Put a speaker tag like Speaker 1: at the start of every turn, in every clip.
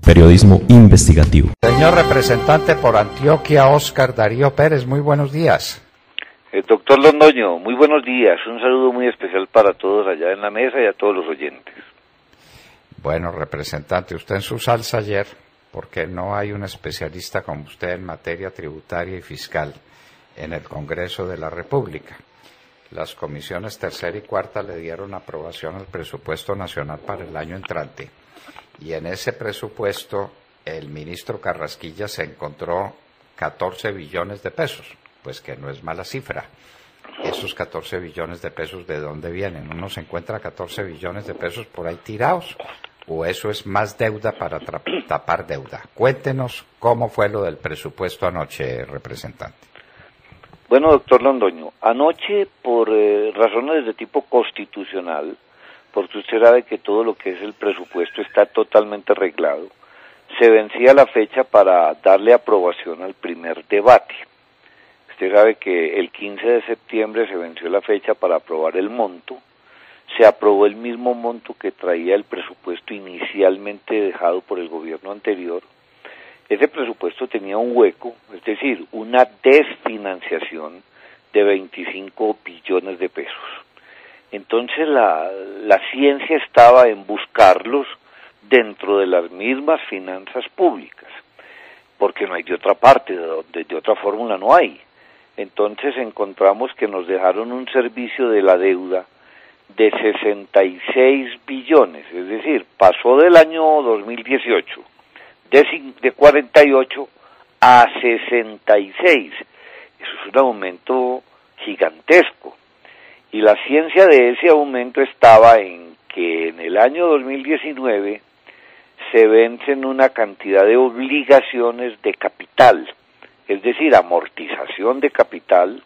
Speaker 1: periodismo investigativo.
Speaker 2: Señor representante por Antioquia, Óscar Darío Pérez, muy buenos días.
Speaker 3: Doctor Londoño, muy buenos días. Un saludo muy especial para todos allá en la mesa y a todos los oyentes.
Speaker 2: Bueno, representante, usted en su salsa ayer, porque no hay un especialista como usted en materia tributaria y fiscal en el Congreso de la República. Las comisiones tercera y cuarta le dieron aprobación al presupuesto nacional para el año entrante. Y en ese presupuesto el ministro Carrasquilla se encontró 14 billones de pesos, pues que no es mala cifra. Esos 14 billones de pesos, ¿de dónde vienen? ¿Uno se encuentra 14 billones de pesos por ahí tirados? ¿O eso es más deuda para tapar deuda? Cuéntenos cómo fue lo del presupuesto anoche, representante.
Speaker 3: Bueno, doctor Londoño, anoche por razones de tipo constitucional, porque usted sabe que todo lo que es el presupuesto está totalmente arreglado, se vencía la fecha para darle aprobación al primer debate. Usted sabe que el 15 de septiembre se venció la fecha para aprobar el monto, se aprobó el mismo monto que traía el presupuesto inicialmente dejado por el gobierno anterior. Ese presupuesto tenía un hueco, es decir, una desfinanciación de 25 billones de pesos. Entonces la ciencia estaba en buscarlos dentro de las mismas finanzas públicas, porque no hay de otra parte, de otra fórmula no hay. Entonces encontramos que nos dejaron un servicio de la deuda de 66 billones, es decir, pasó del año 2018 de 48 a 66. Eso es un aumento gigantesco. Y la ciencia de ese aumento estaba en que en el año 2019 se vencen una cantidad de obligaciones de capital, es decir, amortización de capital.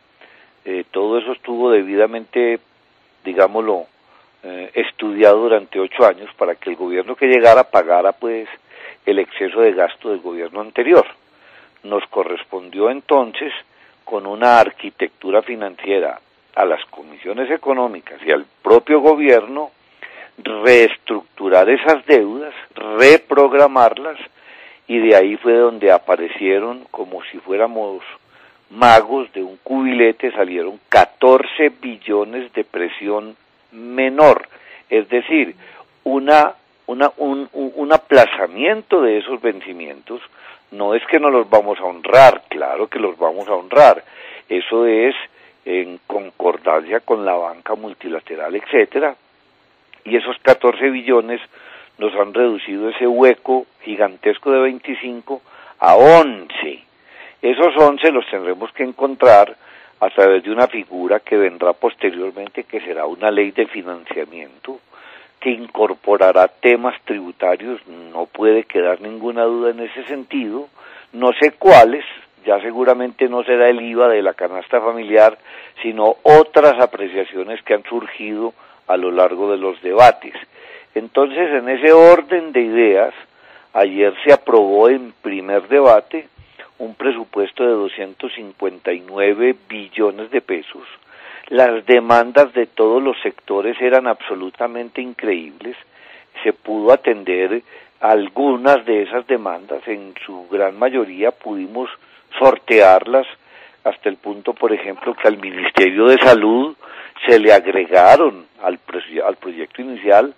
Speaker 3: Todo eso estuvo debidamente, digámoslo, estudiado durante 8 años para que el gobierno que llegara pagara pues el exceso de gasto del gobierno anterior. Nos correspondió entonces, con una arquitectura financiera, a las comisiones económicas y al propio gobierno, reestructurar esas deudas, reprogramarlas, y de ahí fue donde aparecieron, como si fuéramos magos de un cubilete, salieron 14 billones de presión menor, es decir, un aplazamiento de esos vencimientos. No es que no los vamos a honrar, claro que los vamos a honrar, eso es en concordancia con la banca multilateral, etcétera, y esos 14 billones nos han reducido ese hueco gigantesco de 25 a 11. Esos 11 los tendremos que encontrar a través de una figura que vendrá posteriormente, que será una ley de financiamiento, que incorporará temas tributarios, no puede quedar ninguna duda en ese sentido, no sé cuáles, ya seguramente no será el IVA de la canasta familiar, sino otras apreciaciones que han surgido a lo largo de los debates. Entonces, en ese orden de ideas, ayer se aprobó en primer debate un presupuesto de 259 billones de pesos. Las demandas de todos los sectores eran absolutamente increíbles. Se pudo atender algunas de esas demandas, en su gran mayoría pudimos sortearlas, hasta el punto, por ejemplo, que al Ministerio de Salud se le agregaron al proyecto inicial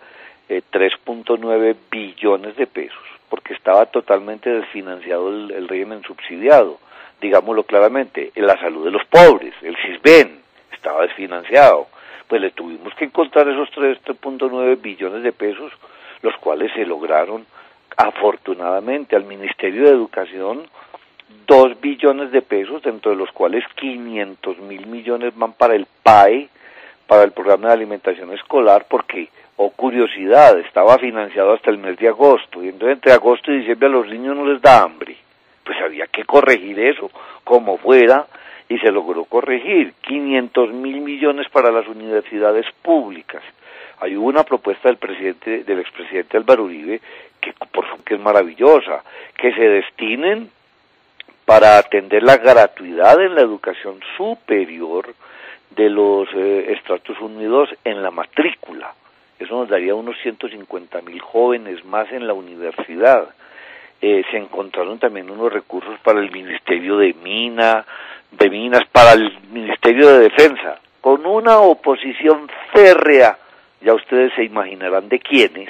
Speaker 3: 3.9 billones de pesos, porque estaba totalmente desfinanciado el régimen subsidiado, digámoslo claramente, en la salud de los pobres, el CISBEN, estaba desfinanciado. Pues le tuvimos que encontrar esos 3.9 billones de pesos, los cuales se lograron afortunadamente. Al Ministerio de Educación 2 billones de pesos, dentro de los cuales 500.000 millones van para el PAE, para el programa de alimentación escolar, porque, oh curiosidad, estaba financiado hasta el mes de agosto, y entonces entre agosto y diciembre a los niños no les da hambre. Pues había que corregir eso, como fuera, y se logró corregir. 500.000 millones para las universidades públicas. Ahí hubo una propuesta del expresidente Álvaro Uribe, que es maravillosa, que se destinen para atender la gratuidad en la educación superior de los estratos unidos en la matrícula. Eso nos daría unos 150.000 jóvenes más en la universidad. se encontraron también unos recursos para el Ministerio de Minas, para el Ministerio de Defensa, con una oposición férrea, ya ustedes se imaginarán de quiénes.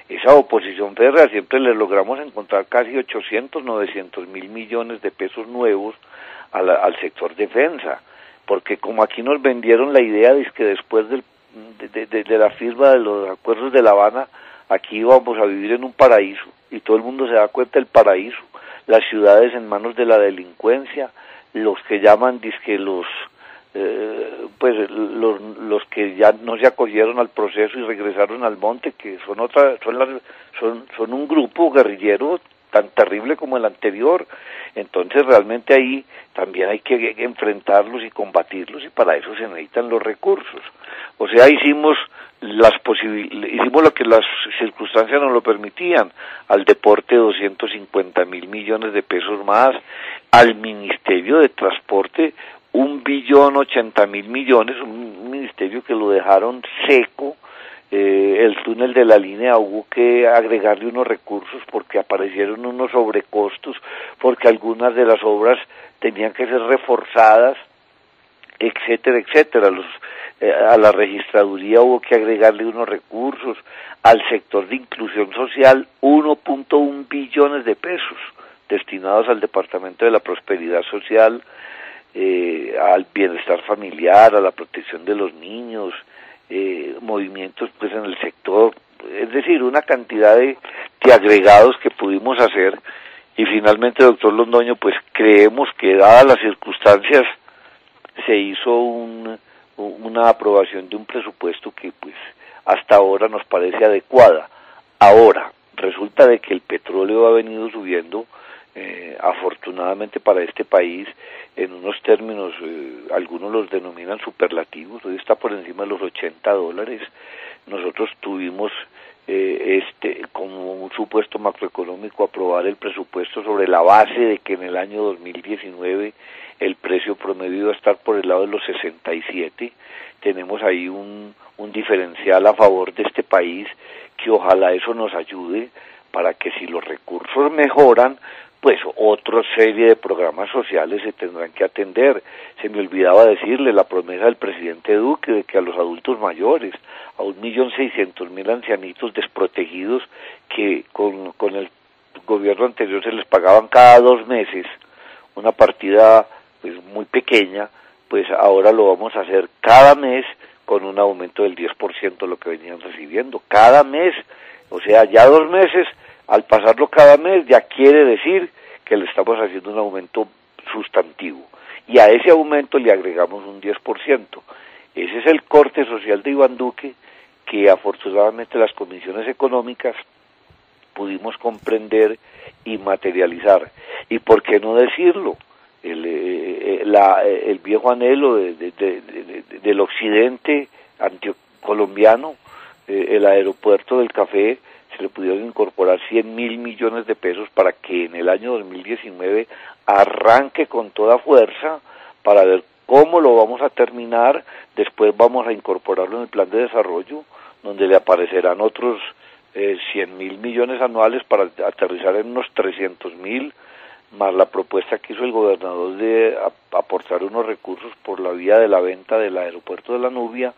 Speaker 3: Esa oposición férrea siempre le logramos encontrar casi 800, 900 mil millones de pesos nuevos al sector defensa, porque como aquí nos vendieron la idea de que después de la firma de los acuerdos de La Habana, aquí íbamos a vivir en un paraíso, y todo el mundo se da cuenta del paraíso, las ciudades en manos de la delincuencia, los que llaman dizque los que ya no se acogieron al proceso y regresaron al monte, que son un grupo guerrillero tan terrible como el anterior. Entonces realmente ahí también hay que enfrentarlos y combatirlos, y para eso se necesitan los recursos. O sea, hicimos lo que las circunstancias nos lo permitían: al deporte 250 mil millones de pesos más, al Ministerio de Transporte 1.080.000 millones, un ministerio que lo dejaron seco. El túnel de la línea hubo que agregarle unos recursos porque aparecieron unos sobrecostos, porque algunas de las obras tenían que ser reforzadas, etcétera, etcétera. A la registraduría hubo que agregarle unos recursos, al sector de inclusión social 1.1 billones de pesos destinados al Departamento de la Prosperidad Social, al bienestar familiar, a la protección de los niños, movimientos pues en el sector, es decir, una cantidad de agregados que pudimos hacer. Y finalmente, doctor Londoño, pues creemos que dadas las circunstancias se hizo una aprobación de un presupuesto que pues hasta ahora nos parece adecuada. Ahora, resulta de que el petróleo ha venido subiendo, afortunadamente para este país, en unos términos, algunos los denominan superlativos. Hoy está por encima de los $80. Nosotros tuvimos como un supuesto macroeconómico aprobar el presupuesto sobre la base de que en el año 2019 el precio promedio iba a estar por el lado de los 67. Tenemos ahí un diferencial a favor de este país, que ojalá eso nos ayude para que, si los recursos mejoran, pues otra serie de programas sociales se tendrán que atender. Se me olvidaba decirle la promesa del presidente Duque de que a los adultos mayores, a 1.600.000 ancianitos desprotegidos que con el gobierno anterior se les pagaban cada 2 meses una partida pues muy pequeña, pues ahora lo vamos a hacer cada mes con un aumento del 10% lo que venían recibiendo cada mes. O sea, ya 2 meses, al pasarlo cada mes, ya quiere decir que le estamos haciendo un aumento sustantivo, y a ese aumento le agregamos un 10%. Ese es el corte social de Iván Duque, que afortunadamente las comisiones económicas pudimos comprender y materializar. Y por qué no decirlo, el viejo anhelo del occidente colombiano, el aeropuerto del café, se le pudieron incorporar 100.000 millones de pesos para que en el año 2019 arranque con toda fuerza, para ver cómo lo vamos a terminar. Después vamos a incorporarlo en el plan de desarrollo, donde le aparecerán otros 100.000 millones anuales para aterrizar en unos 300.000, más la propuesta que hizo el gobernador de aportar unos recursos por la vía de la venta del aeropuerto de la Nubia,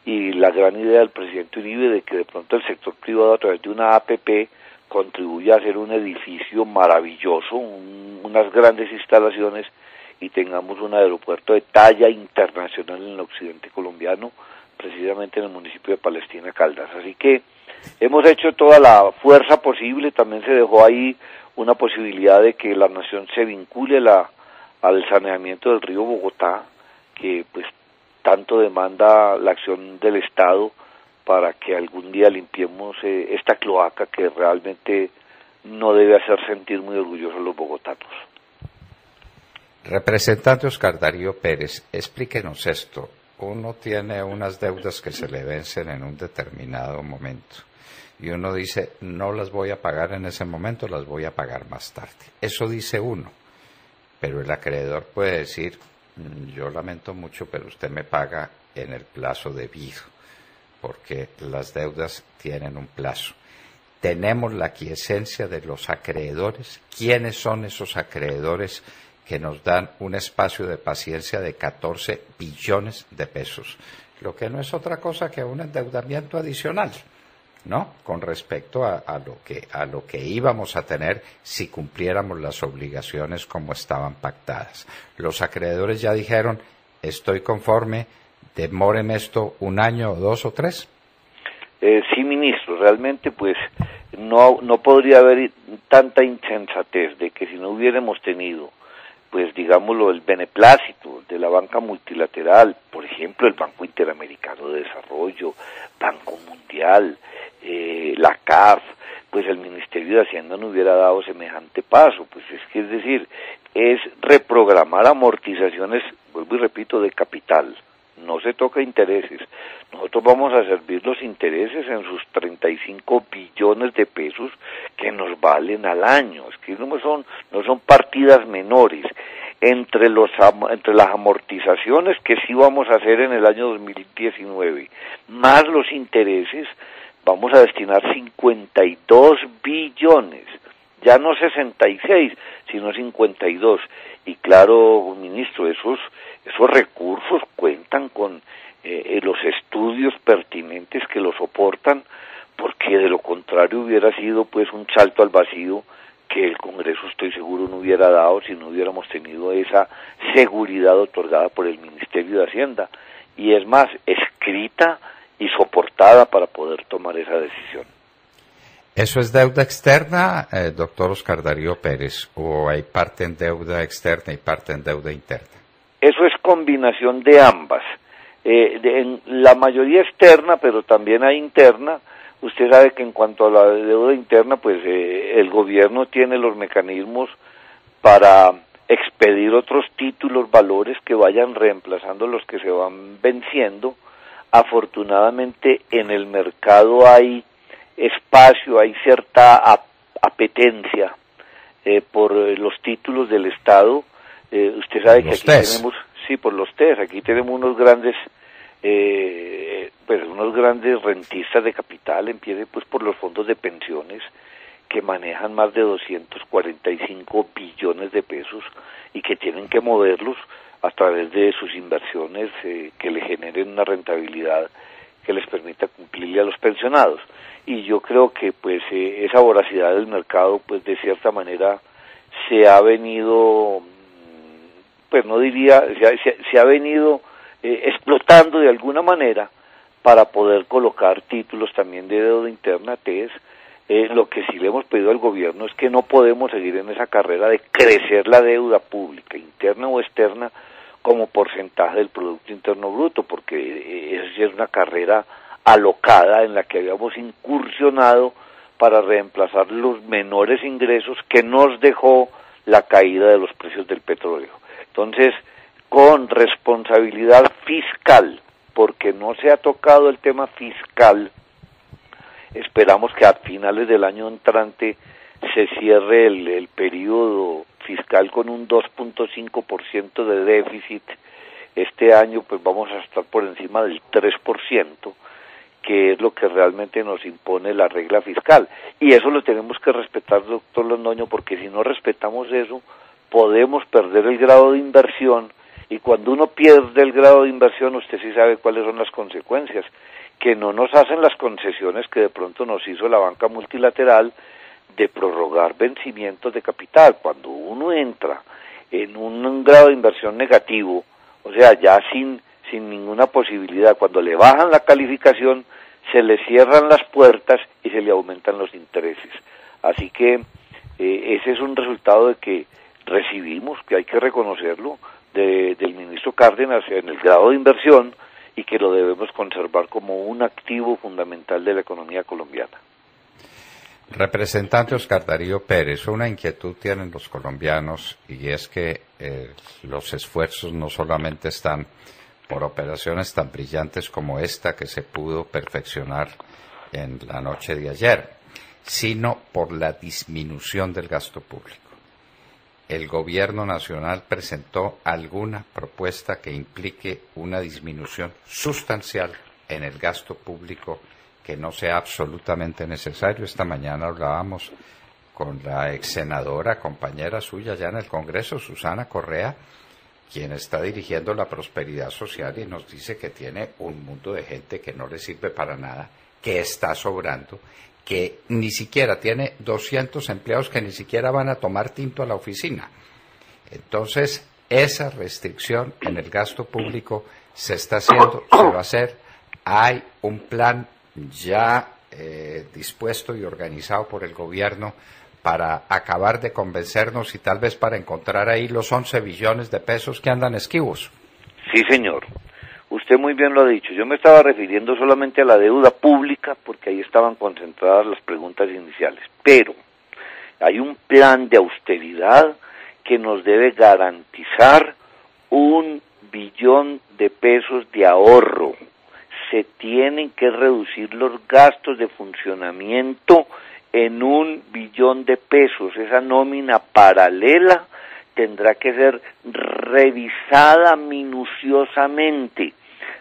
Speaker 3: y la gran idea del presidente Uribe de que de pronto el sector privado, a través de una APP, contribuya a hacer un edificio maravilloso, unas grandes instalaciones, y tengamos un aeropuerto de talla internacional en el occidente colombiano, precisamente en el municipio de Palestina, Caldas. Así que hemos hecho toda la fuerza posible. También se dejó ahí una posibilidad de que la nación se vincule al saneamiento del río Bogotá, que pues tanto demanda la acción del Estado para que algún día limpiemos esta cloaca que realmente no debe hacer sentir muy orgullosos los bogotanos.
Speaker 2: Representante Oscar Darío Pérez, explíquenos esto. Uno tiene unas deudas que se le vencen en un determinado momento y uno dice, no las voy a pagar en ese momento, las voy a pagar más tarde. Eso dice uno, pero el acreedor puede decir, yo lamento mucho, pero usted me paga en el plazo debido, porque las deudas tienen un plazo. tenemos la quiesencia de los acreedores. ¿Quiénes son esos acreedores que nos dan un espacio de paciencia de 14 billones de pesos? Lo que no es otra cosa que un endeudamiento adicional, ¿no? Con respecto a lo que íbamos a tener si cumpliéramos las obligaciones como estaban pactadas. Los acreedores ya dijeron, estoy conforme, demóreme esto 1 año, 2 o 3.
Speaker 3: Sí, ministro, realmente pues no podría haber tanta insensatez de que si no hubiéramos tenido, pues digámoslo, el beneplácito de la banca multilateral, por ejemplo el Banco Interamericano de Desarrollo, Banco Mundial, la CAF, pues el Ministerio de Hacienda no hubiera dado semejante paso. Pues es decir, es reprogramar amortizaciones, vuelvo y repito, de capital. No se toca intereses. Nosotros vamos a servir los intereses en sus 35 billones de pesos que nos valen al año. Es que no son partidas menores. Entre las amortizaciones que sí vamos a hacer en el año 2019, más los intereses, vamos a destinar 52 billones. Ya no 66, sino 52. Y claro, ministro, esos recursos cuentan con los estudios pertinentes que los soportan, porque de lo contrario hubiera sido pues un salto al vacío que el Congreso, estoy seguro, no hubiera dado si no hubiéramos tenido esa seguridad otorgada por el Ministerio de Hacienda, y es más, escrita y soportada para poder tomar esa decisión.
Speaker 2: ¿Eso es deuda externa, doctor Oscar Darío Pérez, o hay parte en deuda externa y parte en deuda interna?
Speaker 3: Eso es combinación de ambas. En la mayoría externa, pero también hay interna. Usted sabe que en cuanto a la deuda interna, pues el gobierno tiene los mecanismos para expedir otros títulos, valores que vayan reemplazando los que se van venciendo. Afortunadamente en el mercado hay espacio, hay cierta apetencia por los títulos del Estado. Usted sabe que aquí tenemos, sí, por los TES, aquí tenemos unos grandes rentistas de capital, empiece pues por los fondos de pensiones que manejan más de 245 billones de pesos y que tienen que moverlos a través de sus inversiones que le generen una rentabilidad que les permita cumplirle a los pensionados. Y yo creo que pues esa voracidad del mercado pues de cierta manera se ha venido, pues no diría, se ha venido explotando de alguna manera para poder colocar títulos también de deuda interna, TES. Lo que sí le hemos pedido al gobierno es que no podemos seguir en esa carrera de crecer la deuda pública, interna o externa, como porcentaje del Producto Interno Bruto, porque esa es una carrera alocada en la que habíamos incursionado para reemplazar los menores ingresos que nos dejó la caída de los precios del petróleo. Entonces, con responsabilidad fiscal, porque no se ha tocado el tema fiscal, esperamos que a finales del año entrante se cierre el periodo fiscal con un 2.5% de déficit. Este año pues vamos a estar por encima del 3%, que es lo que realmente nos impone la regla fiscal. Y eso lo tenemos que respetar, doctor Londoño, porque si no respetamos eso, podemos perder el grado de inversión, y cuando uno pierde el grado de inversión, usted sí sabe cuáles son las consecuencias, que no nos hacen las concesiones que de pronto nos hizo la banca multilateral de prorrogar vencimientos de capital. Cuando uno entra en un grado de inversión negativo, o sea, ya sin ninguna posibilidad, cuando le bajan la calificación, se le cierran las puertas y se le aumentan los intereses. Así que ese es un resultado de que recibimos, que hay que reconocerlo, del ministro Cárdenas en el grado de inversión, y que lo debemos conservar como un activo fundamental de la economía colombiana.
Speaker 2: Representante Oscar Darío Pérez, una inquietud tienen los colombianos, y es que los esfuerzos no solamente están por operaciones tan brillantes como esta que se pudo perfeccionar en la noche de ayer, sino por la disminución del gasto público. ¿El gobierno nacional presentó alguna propuesta que implique una disminución sustancial en el gasto público que no sea absolutamente necesario. Esta mañana hablábamos con la ex senadora, compañera suya ya en el Congreso, Susana Correa, quien está dirigiendo la prosperidad social y nos dice que tiene un mundo de gente que no le sirve para nada, que está sobrando, que ni siquiera tiene 200 empleados que ni siquiera van a tomar tinto a la oficina. Entonces, esa restricción en el gasto público se está haciendo, se va a hacer. Hay un plan ya dispuesto y organizado por el gobierno para acabar de convencernos y tal vez para encontrar ahí los 11 billones de pesos que andan esquivos.
Speaker 3: Sí, señor. Usted muy bien lo ha dicho. Yo me estaba refiriendo solamente a la deuda pública porque ahí estaban concentradas las preguntas iniciales. Pero hay un plan de austeridad que nos debe garantizar 1 billón de pesos de ahorro. Se tienen que reducir los gastos de funcionamiento en 1 billón de pesos. Esa nómina paralela tendrá que ser revisada minuciosamente,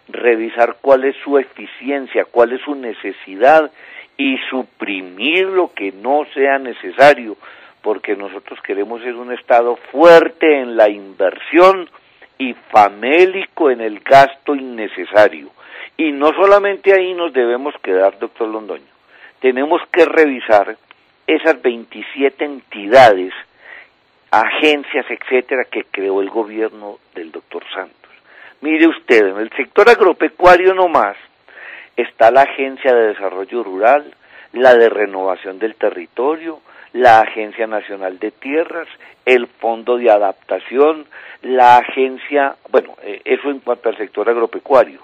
Speaker 3: revisar cuál es su eficiencia, cuál es su necesidad y suprimir lo que no sea necesario, porque nosotros queremos ser un Estado fuerte en la inversión y famélico en el gasto innecesario. Y no solamente ahí nos debemos quedar, doctor Londoño. Tenemos que revisar esas 27 entidades, agencias, etcétera, que creó el gobierno del doctor Santos. Mire usted, en el sector agropecuario nomás está la Agencia de Desarrollo Rural, la de Renovación del Territorio, la Agencia Nacional de Tierras, el Fondo de Adaptación, la agencia, eso en cuanto al sector agropecuario.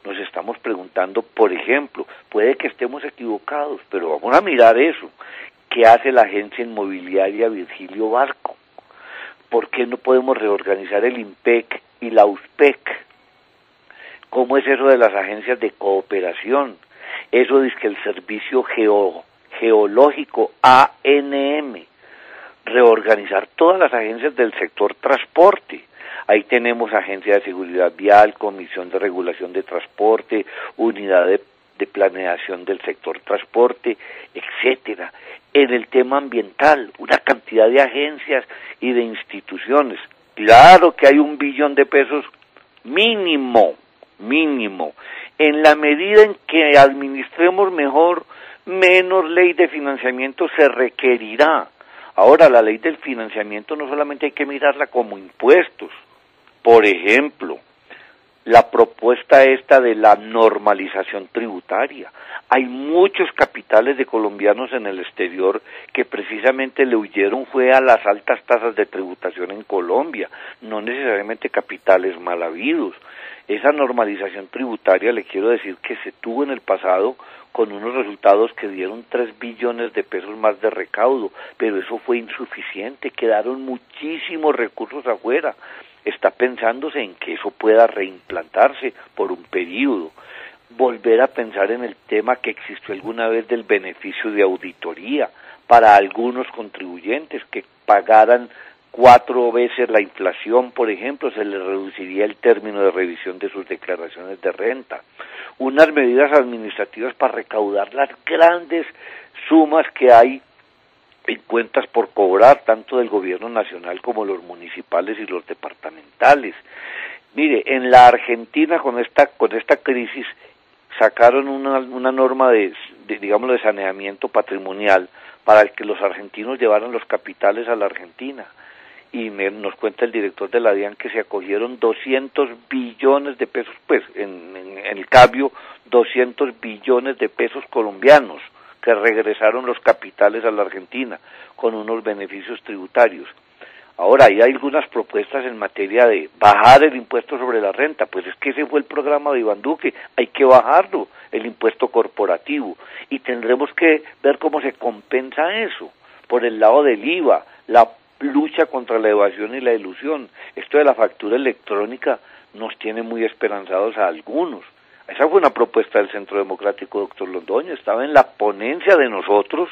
Speaker 3: Nos estamos preguntando, por ejemplo, puede que estemos equivocados, pero vamos a mirar eso. ¿Qué hace la agencia inmobiliaria Virgilio Barco? ¿Por qué no podemos reorganizar el IMPEC y la USPEC? ¿Cómo es eso de las agencias de cooperación? Eso dice que el servicio geológico ANM, reorganizar todas las agencias del sector transporte. Ahí tenemos Agencia de Seguridad Vial, Comisión de Regulación de Transporte, Unidad de Planeación del Sector Transporte, etcétera. En el tema ambiental, una cantidad de agencias y de instituciones. Claro que hay 1 billón de pesos mínimo. En la medida en que administremos mejor, menos ley de financiamiento se requerirá. Ahora, la ley del financiamiento no solamente hay que mirarla como impuestos. Por ejemplo, la propuesta esta de la normalización tributaria. Hay muchos capitales de colombianos en el exterior que precisamente le huyeron fue a las altas tasas de tributación en Colombia, no necesariamente capitales mal habidos. Esa normalización tributaria, le quiero decir que se tuvo en el pasado con unos resultados que dieron 3 billones de pesos más de recaudo, pero eso fue insuficiente, quedaron muchísimos recursos afuera. Está pensándose en que eso pueda reimplantarse por un periodo. Volver a pensar en el tema que existió alguna vez del beneficio de auditoría para algunos contribuyentes que pagaran 4 veces la inflación, por ejemplo, se les reduciría el término de revisión de sus declaraciones de renta. Unas medidas administrativas para recaudar las grandes sumas que hay en cuentas por cobrar, tanto del gobierno nacional como los municipales y los departamentales. Mire, en la Argentina con esta crisis sacaron una norma de saneamiento patrimonial para que los argentinos llevaran los capitales a la Argentina. Y nos cuenta el director de la DIAN que se acogieron 200 billones de pesos, en el cambio 200 billones de pesos colombianos que regresaron los capitales a la Argentina con unos beneficios tributarios. Ahora, hay algunas propuestas en materia de bajar el impuesto sobre la renta, pues es que ese fue el programa de Iván Duque, hay que bajarlo, el impuesto corporativo, y tendremos que ver cómo se compensa eso, por el lado del IVA, la lucha contra la evasión y la ilusión. Esto de la factura electrónica nos tiene muy esperanzados a algunos. Esa fue una propuesta del Centro Democrático, doctor Londoño, estaba en la ponencia de nosotros,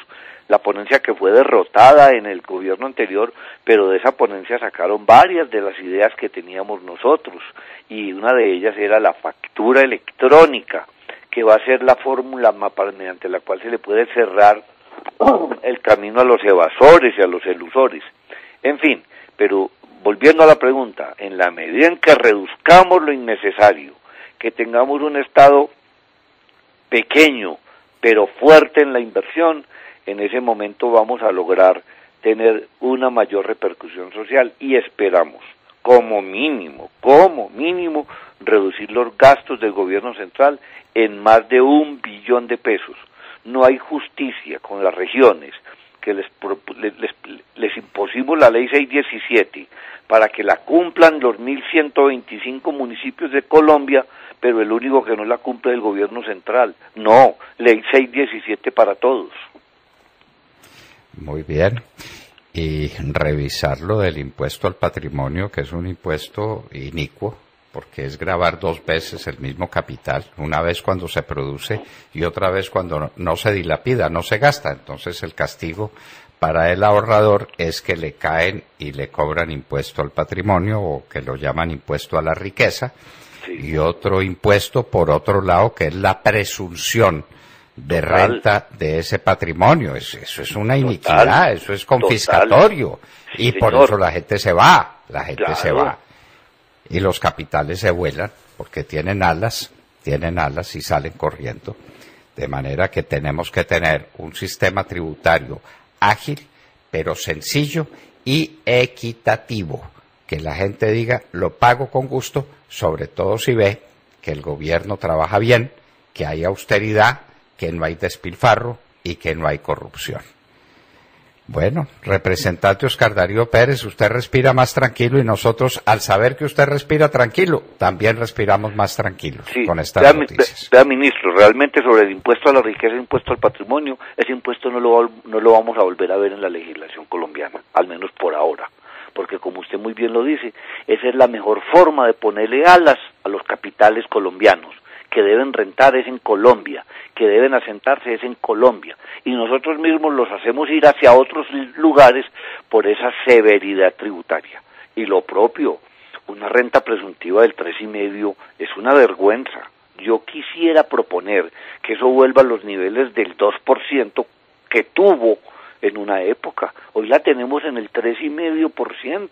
Speaker 3: la ponencia que fue derrotada en el gobierno anterior, pero de esa ponencia sacaron varias de las ideas que teníamos nosotros, y una de ellas era la factura electrónica, que que va a ser la fórmula mediante la cual se le puede cerrar el camino a los evasores y a los elusores. En fin, pero volviendo a la pregunta, en la medida en que reduzcamos lo innecesario, que tengamos un Estado pequeño pero fuerte en la inversión, en ese momento vamos a lograr tener una mayor repercusión social y esperamos, como mínimo, reducir los gastos del gobierno central en más de 1 billón de pesos. No hay justicia con las regiones que les impusimos la ley 617 para que la cumplan los 1.125 municipios de Colombia, pero el único que no la cumple es el gobierno central. No, ley 617 para todos.
Speaker 2: Muy bien. Y revisar lo del impuesto al patrimonio, que es un impuesto inicuo, porque es gravar 2 veces el mismo capital, una vez cuando se produce y otra vez cuando no se dilapida, no se gasta. Entonces el castigo para el ahorrador es que le caen y le cobran impuesto al patrimonio, o que lo llaman impuesto a la riqueza, y otro impuesto por otro lado, que es la presunción de renta de ese patrimonio. Eso es una iniquidad, eso es confiscatorio, y por eso la gente se va, se va. Y los capitales se vuelan porque tienen alas y salen corriendo. De manera que tenemos que tener un sistema tributario ágil, pero sencillo y equitativo. Que la gente diga, lo pago con gusto, sobre todo si ve que el gobierno trabaja bien, que hay austeridad, que no hay despilfarro y que no hay corrupción. Bueno, representante Oscar Darío Pérez, usted respira más tranquilo y nosotros, al saber que usted respira tranquilo, también respiramos más tranquilos con estas noticias.
Speaker 3: Vea, ministro, realmente sobre el impuesto a la riqueza, el impuesto al patrimonio, ese impuesto no lo vamos a volver a ver en la legislación colombiana, al menos por ahora, porque como usted muy bien lo dice, esa es la mejor forma de ponerle alas a los capitales colombianos, que deben rentar es en Colombia, que deben asentarse es en Colombia, y nosotros mismos los hacemos ir hacia otros lugares por esa severidad tributaria. Y lo propio, una renta presuntiva del 3,5% es una vergüenza. Yo quisiera proponer que eso vuelva a los niveles del 2% que tuvo en una época. Hoy la tenemos en el 3,5%.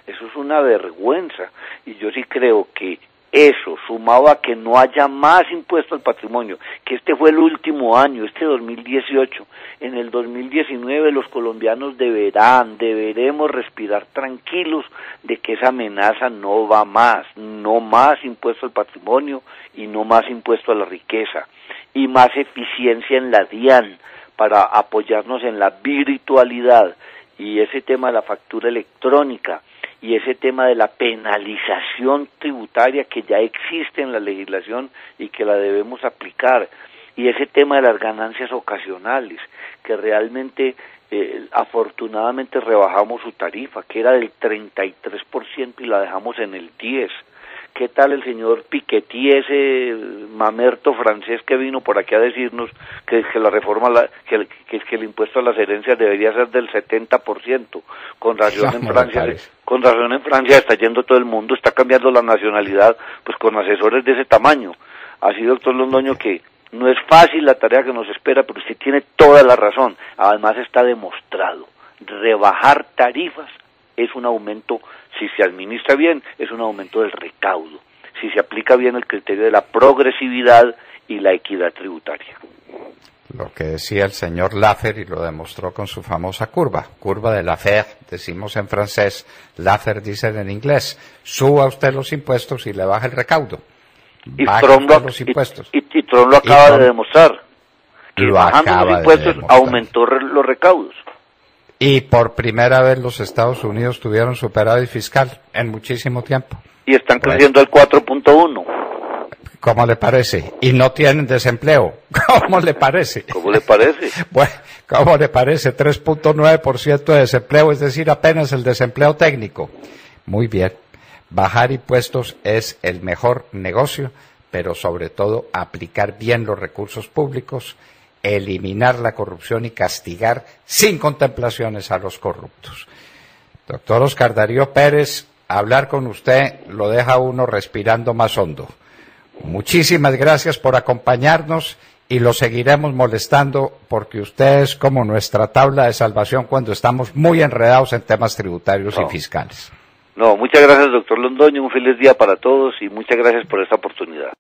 Speaker 3: Eso es una vergüenza, y yo sí creo que eso, sumado a que no haya más impuesto al patrimonio, que este fue el último año, este 2018, en el 2019 los colombianos deberemos respirar tranquilos de que esa amenaza no va más, no más impuesto al patrimonio y no más impuesto a la riqueza, y más eficiencia en la DIAN para apoyarnos en la virtualidad, y ese tema de la factura electrónica, y ese tema de la penalización tributaria que ya existe en la legislación y que la debemos aplicar, y ese tema de las ganancias ocasionales, que realmente afortunadamente rebajamos su tarifa, que era del 33% y la dejamos en el 10%. ¿Qué tal el señor Piketty, ese mamerto francés que vino por aquí a decirnos que la reforma, que el impuesto a las herencias debería ser del 70%? Con razón en Francia está yendo todo el mundo, está cambiando la nacionalidad, pues con asesores de ese tamaño. Así, doctor Londoño, que no es fácil la tarea que nos espera, pero usted tiene toda la razón. Además está demostrado, rebajar tarifas es un aumento, si se administra bien, es un aumento del recaudo, si se aplica bien el criterio de la progresividad y la equidad tributaria.
Speaker 2: Lo que decía el señor Laffer, y lo demostró con su famosa curva de Laffer, decimos en francés, Laffer dice en inglés, suba usted los impuestos y le baja el recaudo.
Speaker 3: Y Trump lo acaba de demostrar, que bajando los impuestos aumentó los recaudos.
Speaker 2: Y por primera vez los Estados Unidos tuvieron superávit fiscal en muchísimo tiempo.
Speaker 3: Y están creciendo al 4.1.
Speaker 2: ¿Cómo le parece? Y no tienen desempleo. ¿Cómo le parece?
Speaker 3: ¿Cómo le parece?
Speaker 2: Bueno, ¿cómo le parece? 3.9% de desempleo, es decir, apenas el desempleo técnico. Muy bien. Bajar impuestos es el mejor negocio, pero sobre todo aplicar bien los recursos públicos, eliminar la corrupción y castigar sin contemplaciones a los corruptos. Doctor Oscar Darío Pérez, hablar con usted lo deja uno respirando más hondo. Muchísimas gracias por acompañarnos y lo seguiremos molestando porque usted es como nuestra tabla de salvación cuando estamos muy enredados en temas tributarios y fiscales.
Speaker 3: No, muchas gracias, doctor Londoño, un feliz día para todos y muchas gracias por esta oportunidad.